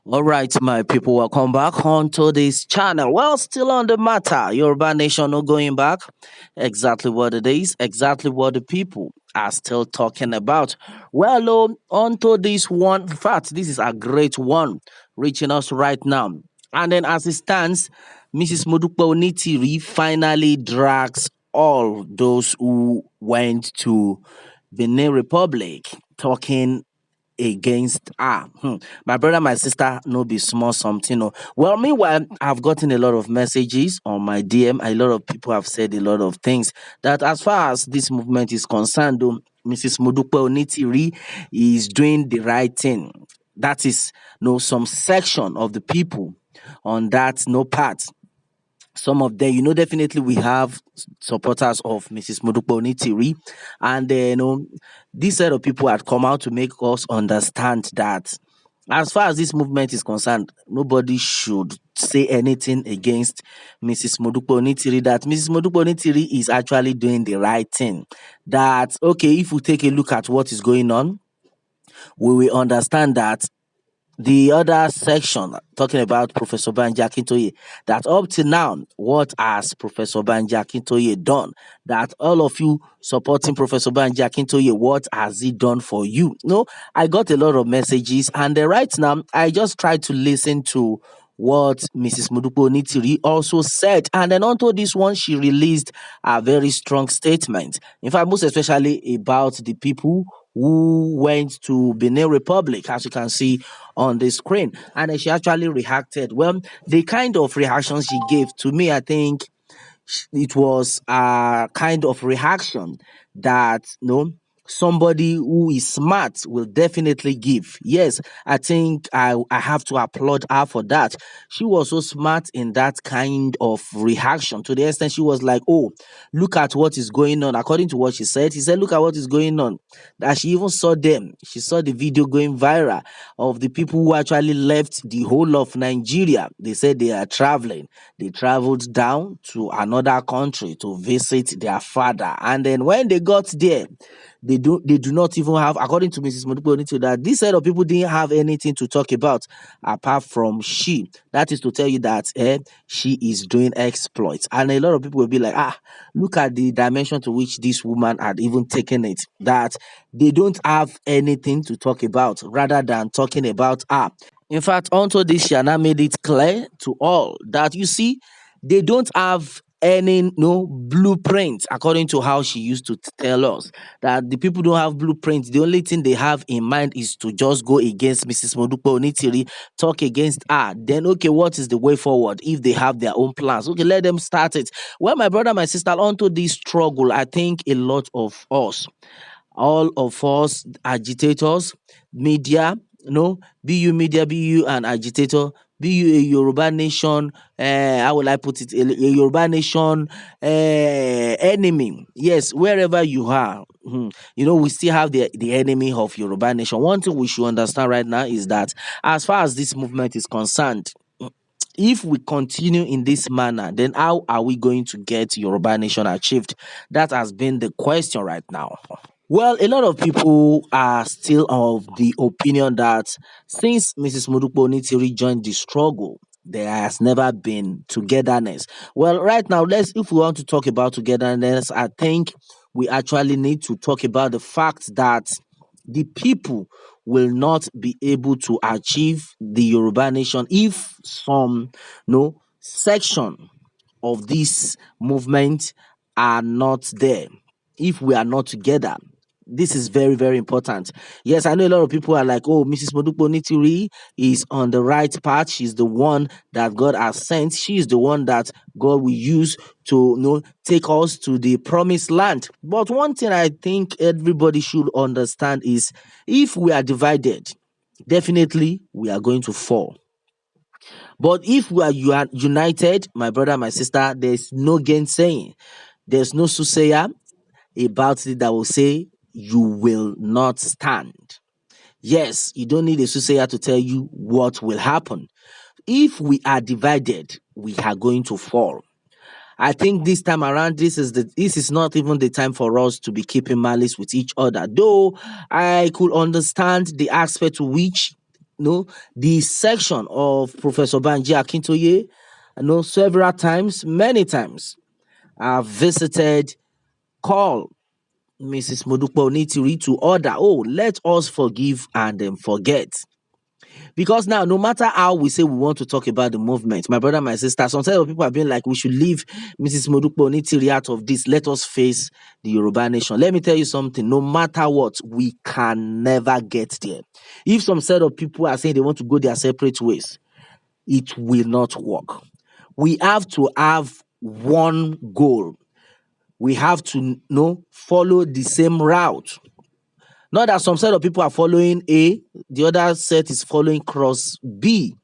All right, my people, welcome back onto this channel. Well, still on the matter. Yoruba Nation no going back. Exactly what it is, exactly what the people are still talking about. Well, onto this one. In fact, this is a great one reaching us right now. And then as it stands, Mrs. Modupe Onitiri finally drags all those who went to Benin Republic talking against my brother, my sister, no be small something. No. Well, meanwhile, I've gotten a lot of messages on my DM. A lot of people have said a lot of things that as far as this movement is concerned, though, Mrs. Modupe Onitiri is doing the right thing. That is no some section of the people on that no part. Some of them, definitely we have supporters of Mrs. Modupe Onitiri, and this set of people had come out to make us understand that as far as this movement is concerned, nobody should say anything against Mrs. Modupe Onitiri, that Mrs. Modupe Onitiri is actually doing the right thing. That, okay, if we take a look at what is going on, we will understand that the other section talking about Professor Banji Akintoye, that up to now, what has Professor Banji Akintoye done? That all of you supporting Professor Banji Akintoye, what has he done for you? No, I got a lot of messages, and right now, I just tried to listen to what Mrs. Modupe Onitiri also said. And then onto this one, she released a very strong statement. In fact, most especially about the people who went to Benin Republic, as you can see on the screen. And then she actually reacted. Well, the kind of reactions she gave to me, I think it was a kind of reaction that somebody who is smart will definitely give. Yes, I think I have to applaud her for that. She was so smart in that kind of reaction, to the extent she was like, oh, look at what is going on. According to what she said, look at what is going on. That she even saw them. She saw the video going viral of the people who actually left the whole of Nigeria. They said they are traveling. They traveled down to another country to visit their father. And then when they got there, they do not even have, according to Mrs. Modibo, that this set of people didn't have anything to talk about apart from she. That is to tell you that she is doing exploits. And a lot of people will be like, look at the dimension to which this woman had even taken it. That they don't have anything to talk about rather than talking about her. In fact, onto this, Shana made it clear to all that you see, they don't have any no blueprint, according to how she used to tell us that the people don't have blueprints. The only thing they have in mind is to just go against Mrs. Modupe Onitiri, talk against her. Then, okay, what is the way forward if they have their own plans? Okay, let them start it. Well, my brother, my sister, onto this struggle, I think a lot of us, all of us agitators, media, be you media, be you an agitator, be you a Yoruba nation, how will I put it, a Yoruba nation enemy. Yes, wherever you are, we still have the enemy of Yoruba nation. One thing we should understand right now is that as far as this movement is concerned, if we continue in this manner, then how are we going to get Yoruba nation achieved? That has been the question right now. Well, a lot of people are still of the opinion that since Mrs. Modupe Onitiri joined the struggle, there has never been togetherness. Well, right now, if we want to talk about togetherness, I think we actually need to talk about the fact that the people will not be able to achieve the Yoruba nation if some section of this movement are not there, if we are not together. This is very, very important. Yes, I know a lot of people are like, oh, Mrs. Modupe Onitiri is on the right path. She's the one that God has sent. She is the one that God will use to take us to the promised land. But one thing I think everybody should understand is if we are divided, definitely we are going to fall. But if we are united, my brother, my sister, there's no gainsaying. There's no soothsayer about it that will say you will not stand. Yes, you don't need a soothsayer to tell you what will happen. If we are divided, we are going to fall. I think this time around, this is not even the time for us to be keeping malice with each other. Though I could understand the aspect to which know, the section of Professor Banji Akintoye, several times, many times, I've visited, call Mrs. Modupe Onitiri to order, oh, let us forgive and then forget. Because now, no matter how we say we want to talk about the movement, my brother, my sister, sometimes people have been like, we should leave Mrs. Modupe Onitiri out of this. Let us face the Yoruba nation. Let me tell you something. No matter what, we can never get there. If some set of people are saying they want to go their separate ways, it will not work. We have to have one goal. We have to follow the same route. Not that some set of people are following A, the other set is following cross B.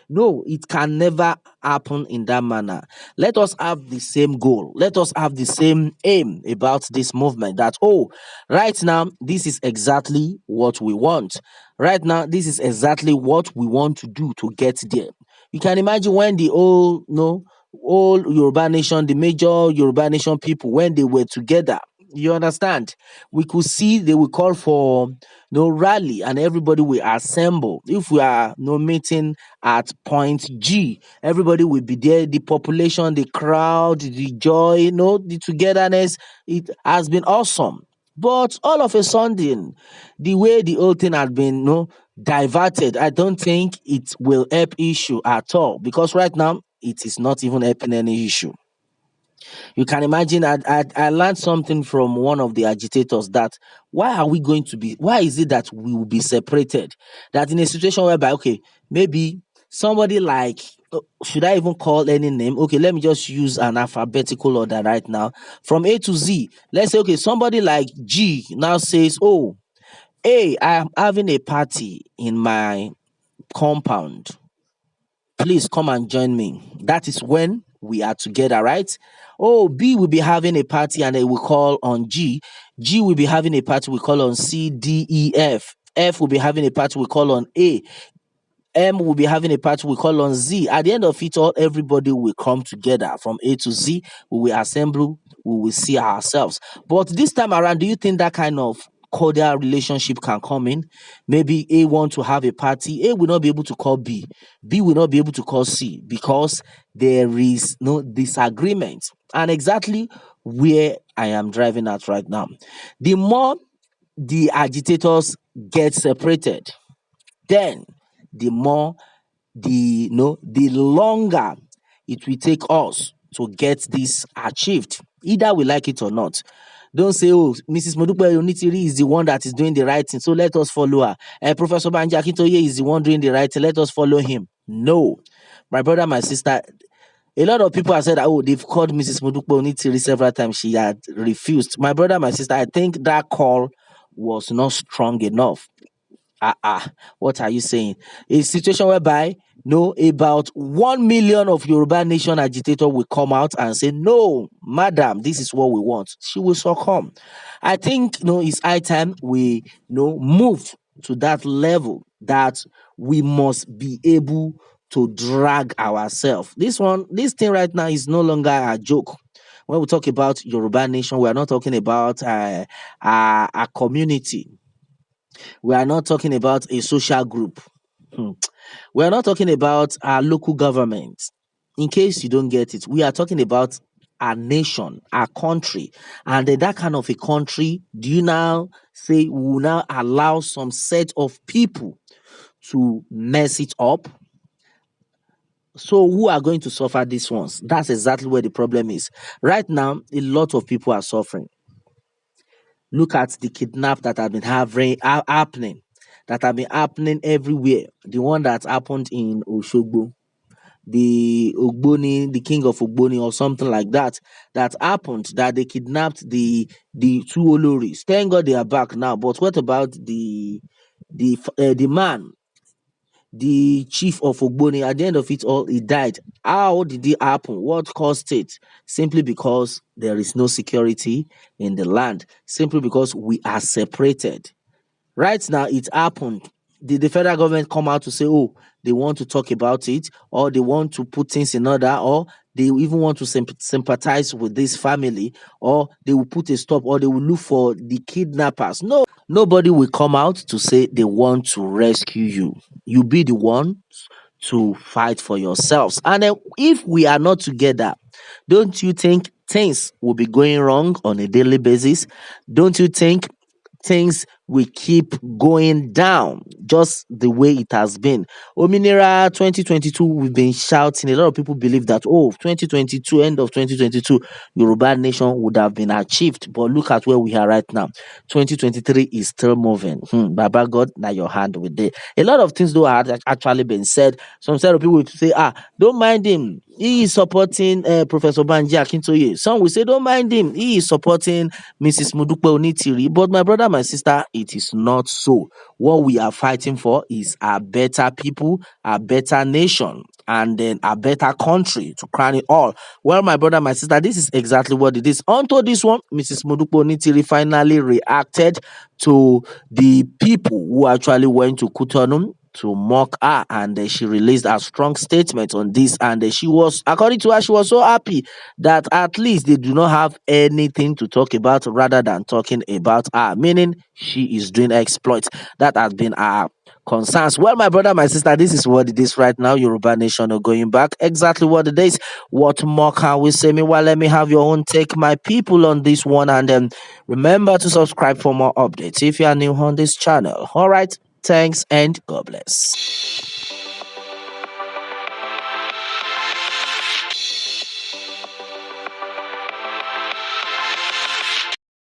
No, it can never happen in that manner. Let us have the same goal. Let us have the same aim about this movement that, oh, right now, this is exactly what we want. Right now, this is exactly what we want to do to get there. You can imagine when the all Yoruba nation, the major Yoruba nation people, when they were together, you understand? We could see they will call for no rally and everybody will assemble. If we are no meeting at point G, everybody will be there. The population, the crowd, the joy, the togetherness, it has been awesome. But all of a sudden, the way the whole thing had been diverted, I don't think it will help issue at all. Because right now, it is not even helping any issue. You can imagine I learned something from one of the agitators that why is it that we will be separated? That in a situation whereby, okay, maybe somebody like, should I even call any name? Okay, let me just use an alphabetical order right now from A to Z. Let's say, okay, somebody like G now says, oh, hey, I am having a party in my compound, please come and join me. That is when we are together, right? Oh, B will be having a party and they will call on G. G will be having a party, we call on C, D, E, F. F will be having a party, we call on A. M will be having a party we call on Z. At the end of it all, everybody will come together from A to Z. We will assemble, we will see ourselves. But this time around, do you think that kind of cordial relationship can come in? Maybe A want to have a party, A will not be able to call B. B will not be able to call C because there is no disagreement. And exactly where I am driving at right now. The more the agitators get separated, then the more the longer it will take us to get this achieved, either we like it or not. Don't say, oh, Mrs. Modupe Onitiri is the one that is doing the right thing, so let us follow her. Professor Banji Akintoye is the one doing the right thing, let us follow him. No. My brother, my sister, a lot of people have said, oh, they've called Mrs. Modupe Onitiri several times. She had refused. My brother, my sister, I think that call was not strong enough. What are you saying? A situation whereby about 1 million of Yoruba nation agitator will come out and say, no, madam, this is what we want. She will succumb. I think it's high time we move to that level that we must be able to drag ourselves. This thing right now is no longer a joke. When we talk about Yoruba nation, we are not talking about a community. We are not talking about a social group. Hmm. We are not talking about our local government. In case you don't get it, we are talking about a nation, a country. And that kind of a country, do you now say we will now allow some set of people to mess it up? So who are going to suffer these ones? That's exactly where the problem is. Right now, a lot of people are suffering. Look at the kidnap that have been happening, that have been happening everywhere. The one that happened in Oshogbo, the Ogboni, the king of Ogboni, or something like that, that happened. That they kidnapped the two Oloris. Thank God they are back now. But what about the man, the chief of Ogboni? At the end of it all, he died. How did it happen? What caused it? Simply because there is no security in the land. Simply because we are separated. Right now, it happened. Did the federal government come out to say, oh, they want to talk about it, or they want to put things in order, or they even want to sympathize with this family, or they will put a stop, or they will look for the kidnappers. No, nobody will come out to say they want to rescue you. You be the one to fight for yourselves. And then if we are not together, don't you think things will be going wrong on a daily basis? Don't you think things will keep going down just the way it has been? Ominira 2022, we've been shouting. A lot of people believe that, oh, 2022, end of 2022, Yoruba nation would have been achieved. But look at where we are right now. 2023 is still moving. Baba God, now your hand with it. A lot of things though had actually been said. Some set of people will say, don't mind him. He is supporting Professor Banji Akintoye. Some will say, don't mind him. He is supporting Mrs. Mudupe Onitiri. But my brother, my sister, it is not so. What we are fighting for is a better people, a better nation, and then a better country to crown it all. Well, my brother, my sister, this is exactly what it is. Onto this one, Mrs. Mudupe Onitiri finally reacted to the people who actually went to Cotonou to mock her, and she released a strong statement on this. And she was, according to her, she was so happy that at least they do not have anything to talk about rather than talking about her, meaning she is doing exploits. That has been our concerns. Well, my brother, my sister, this is what it is right now. Yoruba Nation are going back. Exactly what it is. What more can we say? Meanwhile, let me have your own take, my people, on this one. And remember to subscribe for more updates if you are new on this channel. All right. Thanks and God bless.